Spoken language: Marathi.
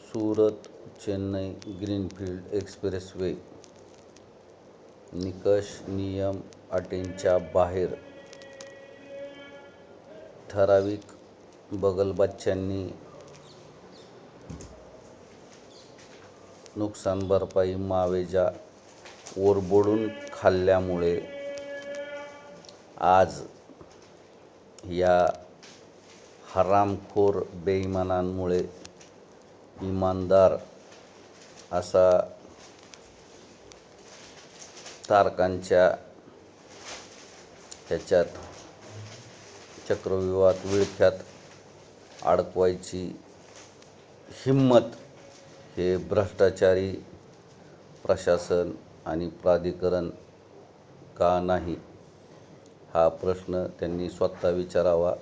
सुरत चेन्नई ग्रीनफील्ड एक्सप्रेसवे निकष नियम अटींच्या बाहेर. ठराविक बगलबच्च्यांनी नुकसान भरपाई मावेजा ओरबडून खाल्ल्यामुळे आज या हरामखोर बेईमानांमुळे इमानदार असा तारकांच्या ह्याच्यात चक्रव्यूहात विळख्यात अडकवायची हिम्मत हे भ्रष्टाचारी प्रशासन आणि प्राधिकरण का नाही, हा प्रश्न त्यांनी स्वतः विचारावा.